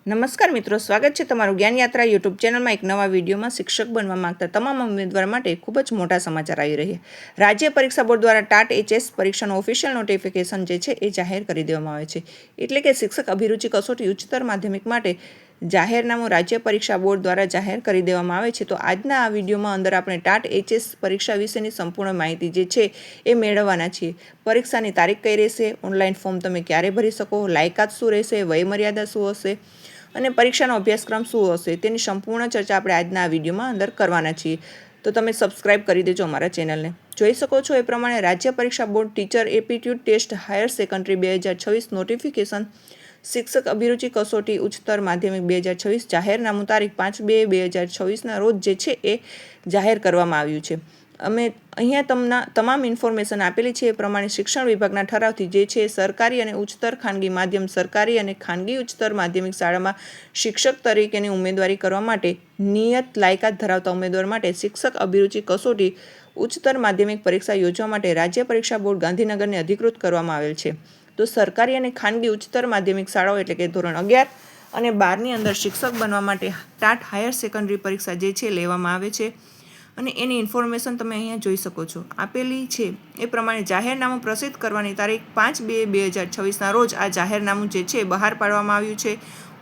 નમસ્કાર મિત્રો, સ્વાગત છે તમારું જ્ઞાન યાત્રા યુટ્યુબ ચેનલમાં એક નવા વિડીયોમાં. શિક્ષક બનવા માંગતા તમામ ઉમેદવાર માટે ખૂબ જ મોટા સમાચાર આવી રહ્યા. રાજ્ય પરીક્ષા બોર્ડ દ્વારા ટાટ એચએસ પરીક્ષાનું ઓફિશિયલ નોટિફિકેશન જે છે એ જાહેર કરી દેવામાં આવે છે. એટલે કે શિક્ષક અભિરુચિ કસોટી ઉચ્ચતર માધ્યમિક માટે જાહેરનામું રાજ્ય પરીક્ષા બોર્ડ દ્વારા જાહેર કરી દેવામાં આવે છે. તો આજના આ વિડીયોમાં અંદર આપણે ટાટ એચએસ પરીક્ષા વિશેની સંપૂર્ણ માહિતી જે છે એ મેળવવાના છીએ. પરીક્ષાની તારીખ કઈ રહેશે, ઓનલાઈન ફોર્મ તમે ક્યારે ભરી શકો, લાયકાત શું રહેશે, વયમર્યાદા શું હશે અને પરીક્ષાનો અભ્યાસક્રમ શું હશે, તેની સંપૂર્ણ ચર્ચા આપણે આજના આ વિડીયોમાં અંદર કરવાના છીએ. તો તમે સબસ્ક્રાઇબ કરી દેજો અમારા ચેનલને. જોઈ શકો છો એ પ્રમાણે રાજ્ય પરીક્ષા board teacher aptitude test higher secondary 2026 notification શિક્ષક અભિરુચિ કસોટી ઉચ્ચતર માધ્યમિક 2026 જાહેરનામું તારીખ 5/2/2026ના રોજ જે છે એ જાહેર કરવામાં આવ્યું છે. અમે અહીંયા તમામ ઇન્ફોર્મેશન આપેલી છે એ પ્રમાણે શિક્ષણ વિભાગના ઠરાવથી જે છે સરકારી અને ઉચ્ચતર ખાનગી માધ્યમ સરકારી અને ખાનગી ઉચ્ચતર માધ્યમિક શાળામાં શિક્ષક તરીકેની ઉમેદવારી કરવા માટે નિયત લાયકાત ધરાવતા ઉમેદવાર માટે શિક્ષક અભિરુચિ કસોટી ઉચ્ચતર માધ્યમિક પરીક્ષા યોજવા માટે રાજ્ય પરીક્ષા બોર્ડ ગાંધીનગરને અધિકૃત કરવામાં આવેલ છે. તો સરકારી અને ખાનગી ઉચ્ચતર માધ્યમિક શાળાઓ એટલે કે ધોરણ 11 અને 12ની અંદર શિક્ષક બનવા માટે ટાટ હાયર સેકન્ડરી પરીક્ષા જે છે લેવામાં આવે છે અને એની ઇન્ફોર્મેશન તમે અહીંયા જોઈ શકો છો આપેલી છે એ પ્રમાણે જાહેરનામું પ્રસિદ્ધ કરવાની તારીખ 5/2/2026ના રોજ આ જાહેરનામું જે છે બહાર પાડવામાં આવ્યું છે.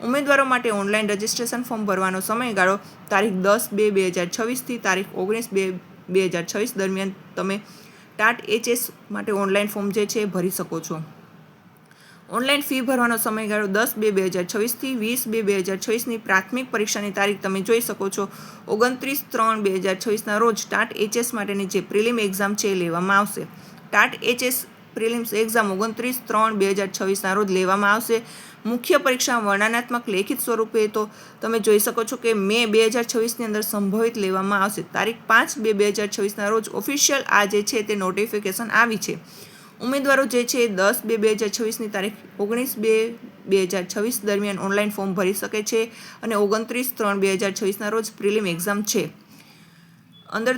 ઉમેદવારો માટે ઓનલાઈન રજિસ્ટ્રેશન ફોર્મ ભરવાનો સમયગાળો તારીખ 10/2/2026થી તારીખ 19/2/2026 દરમિયાન તમે ટાટ એચએસ માટે ઓનલાઈન ફોર્મ જે છે ભરી શકો છો. ઓનલાઈન ફી ભરવાનો સમયગાળો 10/2/2026થી 20/2/2026ની પ્રાથમિક પરીક્ષાની તારીખ તમે જોઈ શકો છો 29/3/2026ના રોજ ટાટ એચએસ માટેની જે પ્રિલિમ એક્ઝામ છે એ લેવામાં આવશે. ટાટ એચએસ પ્રિલિમ્સ એક્ઝામ 29/3/2026ના રોજ લેવામાં આવશે. મુખ્ય પરીક્ષા વર્ણનાત્મક લેખિત સ્વરૂપે તો તમે જોઈ શકો છો કે મે 2026ની અંદર સંભવિત લેવામાં આવશે. તારીખ 5/2/2026ના રોજ ઓફિશિયલ આ જે છે તે નોટિફિકેશન આવી છે. ઉમેદવારો જે છે 10/2/2026ની તારીખ 19/2/2026 દરમિયાન ઓનલાઈન ફોર્મ ભરી શકે છે અને 29/3/2026ના રોજ પ્રિલિમ એક્ઝામ છે. અંદર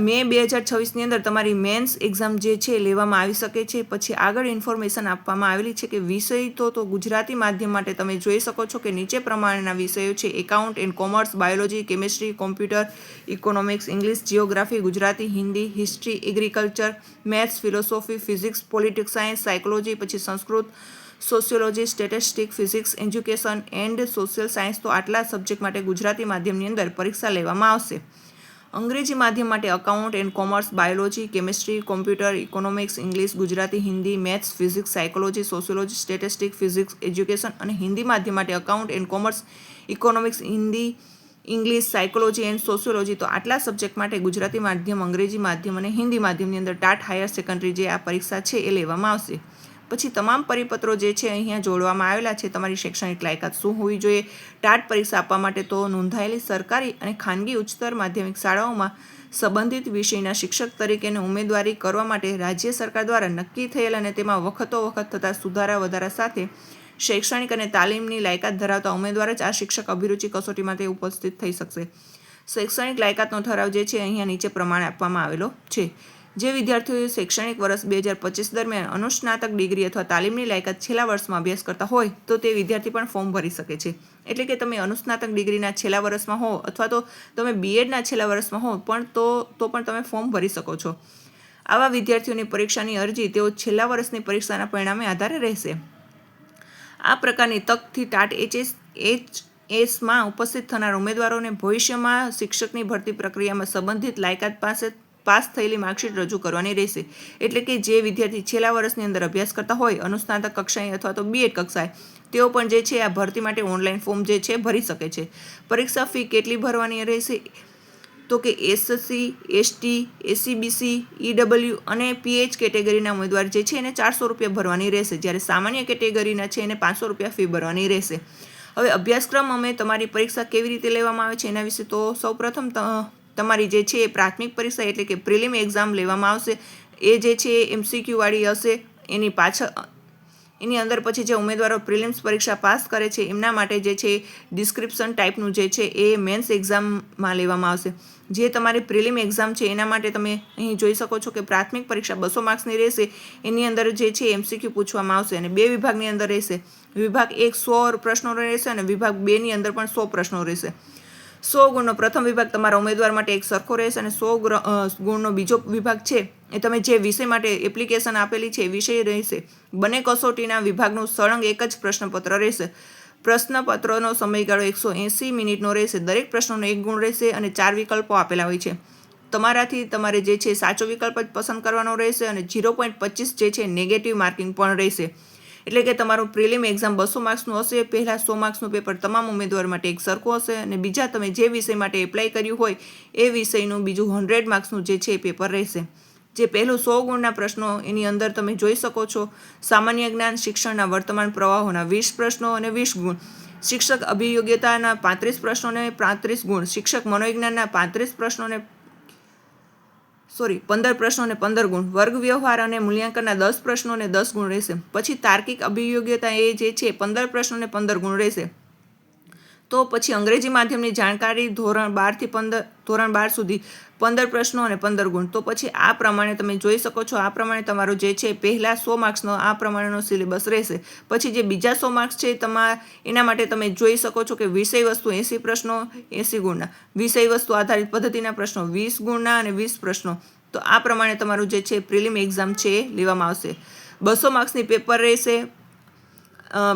મે 2026ની અંદર તમારી મેન્સ એક્ઝામ જે છે લેવામાં આવી શકે છે. પછી આગળ ઇન્ફોર્મેશન આપવામાં આવેલી છે કે વિષય તો ગુજરાતી માધ્યમ માટે તમે જોઈ શકો છો કે નીચે પ્રમાણેના વિષયો છે: account and commerce, biology, chemistry, computer, economics, English, geography, Gujarati, Hindi, history, agriculture, maths, philosophy, physics, politics science, psychology, પછી Sanskrit, sociology, statistics, physics, education and social science. તો આટલા સબ્જેક્ટ માટે ગુજરાતી માધ્યમની અંદર પરીક્ષા લેવામાં આવશે. અંગ્રેજી માધ્યમ માટે account and commerce, biology, chemistry, computer, economics, English, Gujarati, Hindi, maths, physics, psychology, sociology, statistics, physics, education અને હિન્દી માધ્યમ માટે account and commerce, economics, Hindi, English, psychology and sociology. તો આટલા સબ્જેક્ટ માટે ગુજરાતી માધ્યમ, અંગ્રેજી માધ્યમ અને હિન્દી માધ્યમની અંદર ટાટ હાયર સેકન્ડરી જે આ પરીક્ષા છે એ લેવામાં આવશે. પછી તમામ પરિપત્રો જે છે અહીંયા જોડવામાં આવેલા છે. તમારી શૈક્ષણિક લાયકાત શું હોવી જોઈએ ટાટ પરીક્ષા આપવા માટે? તો નોંધાયેલી સરકારી અને ખાનગી ઉચ્ચતર માધ્યમિક શાળાઓમાં સંબંધિત વિષયના શિક્ષક તરીકેની ઉમેદવારી કરવા માટે રાજ્ય સરકાર દ્વારા નક્કી થયેલ અને તેમાં વખત થતા સુધારા વધારા સાથે શૈક્ષણિક અને તાલીમની લાયકાત ધરાવતા ઉમેદવાર જ આ શિક્ષક અભિરુચિ કસોટી માટે ઉપસ્થિત થઈ શકશે. શૈક્ષણિક લાયકાતનો ઠરાવ જે છે અહીંયા નીચે પ્રમાણે આપવામાં આવેલો છે. જે વિદ્યાર્થીઓએ શૈક્ષણિક વર્ષ 2025 દરમિયાન અનુસ્નાતક ડિગ્રી અથવા તાલીમની લાયકાત છેલ્લા વર્ષમાં અભ્યાસ કરતા હોય તો તે વિદ્યાર્થી પણ ફોર્મ ભરી શકે છે. એટલે કે તમે અનુસ્નાતક ડિગ્રીના છેલ્લા વર્ષમાં હો અથવા તો તમે બીએડના છેલ્લા વર્ષમાં હો પણ તો પણ તમે ફોર્મ ભરી શકો છો. આવા વિદ્યાર્થીઓની પરીક્ષાની અરજી તેઓ છેલ્લા વર્ષની પરીક્ષાના પરિણામે આધારે રહેશે. આ પ્રકારની તકથી ટાટ એચએસમાં ઉપસ્થિત થનાર ઉમેદવારોને ભવિષ્યમાં શિક્ષકની ભરતી પ્રક્રિયામાં સંબંધિત લાયકાત પાસ થયેલી માર્કશીટ રજૂ કરવાની રહેશે. એટલે કે જે વિદ્યાર્થી છેલ્લા વર્ષની અંદર અભ્યાસ કરતા હોય અનુસ્નાતક કક્ષાએ અથવા તો બીએડ કક્ષાએ તેઓ પણ જે છે આ ભરતી માટે ઓનલાઈન ફોર્મ જે છે ભરી શકે છે. પરીક્ષા ફી કેટલી ભરવાની રહેશે? તો કે એસસી, એસટી, એસસીબીસી, ઈડબ્લ્યુ અને પીએચ કેટેગરીના ઉમેદવાર જે છે એને 400 રૂપિયા ભરવાની રહેશે. જ્યારે સામાન્ય કેટેગરીના છે એને 500 રૂપિયા ફી ભરવાની રહેશે. હવે અભ્યાસક્રમ અમે તમારી પરીક્ષા કેવી રીતે લેવામાં આવે છે એના વિશે તો સૌપ્રથમ તમારી જે છે એ પ્રાથમિક પરીક્ષા એટલે કે પ્રિલિમ એક્ઝામ લેવામાં આવશે. એ જે છે એમસીક્યુ વાળી હશે. એની અંદર પછી જે ઉમેદવારો પ્રિલિમ્સ પરીક્ષા પાસ કરે છે એમના માટે જે છે ડિસ્ક્રિપ્શન ટાઈપનું જે છે એ મેન્સ એક્ઝામમાં લેવામાં આવશે. જે તમારી પ્રિલિમ એક્ઝામ છે એના માટે તમે અહીં જોઈ શકો છો કે પ્રાથમિક પરીક્ષા 200 માર્ક્સની રહેશે. એની અંદર જે છે એમસીક્યુ પૂછવામાં આવશે અને 2 વિભાગની અંદર રહેશે. વિભાગ 1 100 પ્રશ્નો રહેશે અને વિભાગ 2ની અંદર પણ 100 પ્રશ્નો રહેશે. 100 ગુણનો પ્રથમ વિભાગ તમારા ઉમેદવાર માટે એક સરખો રહેશે અને 100 ગુણનો બીજો વિભાગ છે એ તમે જે વિષય માટે એપ્લિકેશન આપેલી છે એ વિષય રહેશે. બંને કસોટીના વિભાગનું સળંગ એક જ પ્રશ્નપત્ર રહેશે. પ્રશ્નપત્રનો સમયગાળો 180 મિનિટનો રહેશે. દરેક પ્રશ્નોનો 1 ગુણ રહેશે અને 4 વિકલ્પો આપેલા હોય છે. તમારાથી તમારે જે છે સાચો વિકલ્પ જ પસંદ કરવાનો રહેશે અને 0.25 જે છે નેગેટિવ માર્કિંગ પણ રહેશે. એટલે કે તમારું પ્રિલિમ એક્ઝામ 200 માર્ક્સનું હશે. પહેલાં 100 માર્ક્સનું પેપર તમામ ઉમેદવાર માટે એક સરખું હશે અને બીજા તમે જે વિષય માટે એપ્લાય કર્યું હોય એ વિષયનું બીજું 100 માર્ક્સનું જે છે એ પેપર રહેશે. જે પહેલું 100 ગુણના પ્રશ્નો એની અંદર તમે જોઈ શકો છો સામાન્ય જ્ઞાન, શિક્ષણના વર્તમાન પ્રવાહોના 20 પ્રશ્નો અને 20 ગુણ, શિક્ષક અભિયોગ્યતાના 35 પ્રશ્નો અને 35 ગુણ, શિક્ષક મનોવિજ્ઞાનના 15 પ્રશ્નો અને 15 ગુણ, વર્ગ વ્યવહાર અને મૂલ્યાંકનના 10 પ્રશ્નો અને 10 ગુણ રહેશે. પછી તાર્કિક અભિયોગ્યતા એ જે છે 15 પ્રશ્નો અને 15 ગુણ રહેશે. તો પછી અંગ્રેજી માધ્યમની જાણકારી ધોરણ 12 સુધી 15 પ્રશ્નો અને 15 ગુણ. તો પછી આ પ્રમાણે તમે જોઈ શકો છો આ પ્રમાણે તમારો જે છે પહેલા 100 માર્ક્સનો આ પ્રમાણેનો સિલેબસ રહેશે. પછી જે બીજા 100 માર્ક્સ છે એના માટે તમે જોઈ શકો છો કે વિષય વસ્તુ 80 પ્રશ્નો 80 ગુણના, વિષય વસ્તુ આધારિત પદ્ધતિના પ્રશ્નો 20 ગુણના અને 20 પ્રશ્નો. તો આ પ્રમાણે તમારું જે છે પ્રિલિમ એક્ઝામ છે એ લેવામાં આવશે. 200 માર્ક્સની પેપર રહેશે.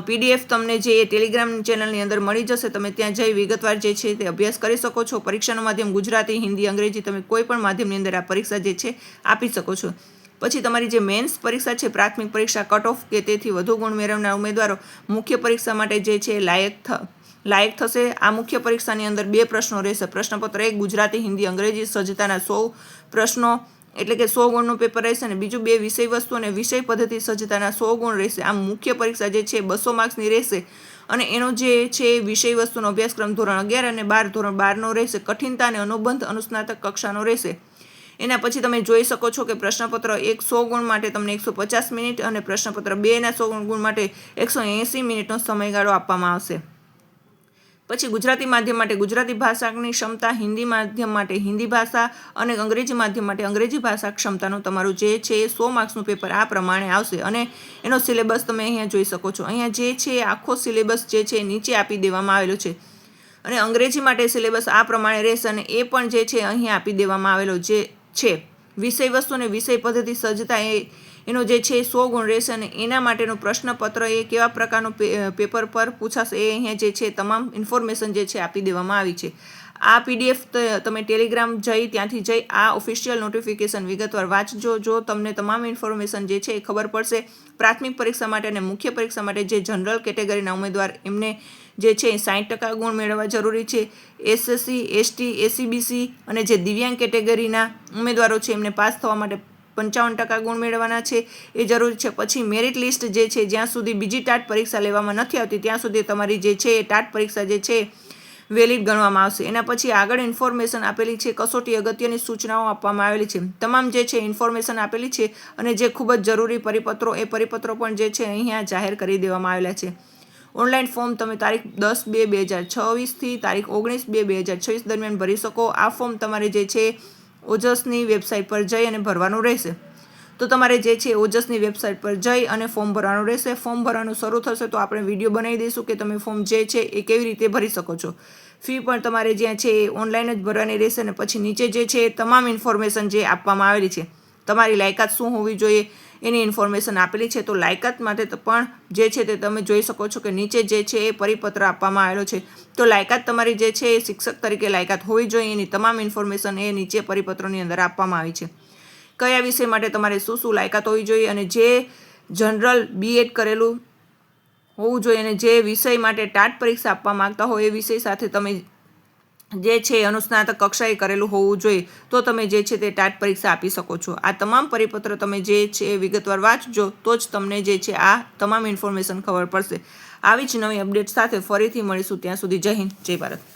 PDF તમને જે ટેલિગ્રામ ચેનલની અંદર મળી જશે. તમે ત્યાં જઈ વિગતવાર જે છે તે અભ્યાસ કરી શકો છો. પરીક્ષાનું માધ્યમ ગુજરાતી, હિન્દી, અંગ્રેજી તમે કોઈ પણ માધ્યમની અંદર આ પરીક્ષા જે છે આપી શકો છો. પછી તમારી જે મેન્સ પરીક્ષા છે પ્રાથમિક પરીક્ષા કટ ઓફ કે તેથી વધુ ગુણ મેળવનાર ઉમેદવારો મુખ્ય પરીક્ષા માટે જે છે લાયક થશે. આ મુખ્ય પરીક્ષાની અંદર 2 પ્રશ્નો રહેશે. પ્રશ્નપત્ર 1 ગુજરાતી, હિન્દી, અંગ્રેજી સજ્જતાના 100 પ્રશ્નો એટલે કે 100 ગુણનું પેપર રહેશે અને બીજું 2 વિષય વસ્તુ અને વિષય પદ્ધતિ સજ્જતાના 100 ગુણ રહેશે. આ મુખ્ય પરીક્ષા જે છે 200 માર્ક્સની રહેશે અને એનો જે છે વિષય વસ્તુનો અભ્યાસક્રમ ધોરણ 11 અને 12 ધોરણ 12નો રહેશે. કઠિનતા અને અનુબંધ અનુસ્નાતક કક્ષાનો રહેશે. એના પછી તમે જોઈ શકો છો કે પ્રશ્નપત્ર 1 100 ગુણ માટે તમને 150 મિનિટ અને પ્રશ્નપત્ર 2ના 100 ગુણ માટે 180 મિનિટનો સમયગાળો આપવામાં આવશે. પછી ગુજરાતી માધ્યમ માટે ગુજરાતી ભાષાની ક્ષમતા, હિન્દી માધ્યમ માટે હિન્દી ભાષા અને અંગ્રેજી માધ્યમ માટે અંગ્રેજી ભાષા ક્ષમતાનું તમારું જે છે 100 માર્ક્સનું પેપર આ પ્રમાણે આવશે અને એનો સિલેબસ તમે અહીંયા જોઈ શકો છો. અહીંયા જે છે આખો સિલેબસ જે છે નીચે આપી દેવામાં આવેલો છે અને અંગ્રેજી માટે સિલેબસ આ પ્રમાણે રહેશે અને એ પણ જે છે અહીંયા આપી દેવામાં આવેલો જે છે. વિષય વસ્તુ અને વિષય પદ્ધતિ સજ્જતા એનો જે છે 100 ગુણ રહેશે અને એના માટેનું પ્રશ્નપત્ર એ કેવા પ્રકારનું પેપર પર પૂછાશે એ અહીંયા જે છે તમામ ઇન્ફોર્મેશન જે છે આપી દેવામાં આવી છે. આ PDF તમે ટેલિગ્રામ ત્યાંથી જઈ આ ઓફિશિયલ નોટિફિકેશન વિગતવાર વાંચજો. જો તમને તમામ ઇન્ફોર્મેશન જે છે એ ખબર પડશે. પ્રાથમિક પરીક્ષા માટે અને મુખ્ય પરીક્ષા માટે જે જનરલ કેટેગરીના ઉમેદવાર એમને જે છે 60% ગુણ મેળવવા જરૂરી છે. SC, ST, SCBC અને જે દિવ્યાંગ કેટેગરીના ઉમેદવારો છે એમને પાસ થવા માટે 55% ગુણ મેળવવાના છે એ જરૂરી છે. પછી મેરિટ લિસ્ટ જે છે જ્યાં સુધી બીજી ટાટ પરીક્ષા લેવામાં નથી આવતી ત્યાં સુધી તમારી જે છે ટાટ પરીક્ષા જે છે વેલિડ ગણવામાં આવશે. એના પછી આગળ ઇન્ફોર્મેશન આપેલી છે. કસોટી અગત્યની સૂચનાઓ આપવામાં આવેલી છે. તમામ જે છે ઇન્ફોર્મેશન આપેલી છે અને જે ખૂબ જ જરૂરી પરિપત્રો એ પરિપત્રો પણ જે છે અહીંયા જાહેર કરી દેવામાં આવેલા છે. ઓનલાઈન ફોર્મ તમે તારીખ 10/2/2026થી તારીખ 19/2/2026 દરમિયાન ભરી શકો. આ ફોર્મ તમારે જે છે ઓજસની વેબસાઇટ પર જઈ અને ભરવાનું રહેશે. તો તમારે જે છે ઓજસની વેબસાઇટ પર જઈ અને ફોર્મ ભરવાનું રહેશે. ફોર્મ ભરવાનું શરૂ થશે તો આપણે વિડીયો બનાવી દઈશું કે તમે ફોર્મ જે છે એ કેવી રીતે ભરી શકો છો. ફી પણ તમારે જ્યાં છે એ ઓનલાઈન જ ભરવાની રહેશે અને પછી નીચે જે છે તમામ ઇન્ફોર્મેશન જે આપવામાં આવેલી છે. તમારી લાયકાત શું હોવી જોઈએ એની ઇન્ફોર્મેશન આપેલી છે. તો લાયકાત માટે પણ જે છે તે તમે જોઈ શકો છો કે નીચે જે છે એ પરિપત્ર આપવામાં આવેલો છે. તો લાયકાત તમારી જે છે એ શિક્ષક તરીકે લાયકાત હોવી જોઈએ એની તમામ ઇન્ફોર્મેશન એ નીચે પરિપત્રોની અંદર આપવામાં આવી છે. કયા વિષય માટે તમારે શું લાયકાત હોવી જોઈએ અને જે જનરલ B.Ed કરેલું હોવું જોઈએ અને જે વિષય માટે ટાટ પરીક્ષા આપવા માંગતા હોય એ વિષય સાથે તમે જે છે અનુસ્નાતક કક્ષાએ કરેલું હોવું જોઈએ તો તમે જે છે તે ટાટ પરીક્ષા આપી શકો છો. આ તમામ પરિપત્ર તમે જે છે વિગતવાર વાંચજો તો જ તમને જે છે આ તમામ ઇન્ફોર્મેશન ખબર પડશે. આવી જ નવી અપડેટ સાથે ફરીથી મળીશું. ત્યાં સુધી જય હિન્દ, જય ભારત.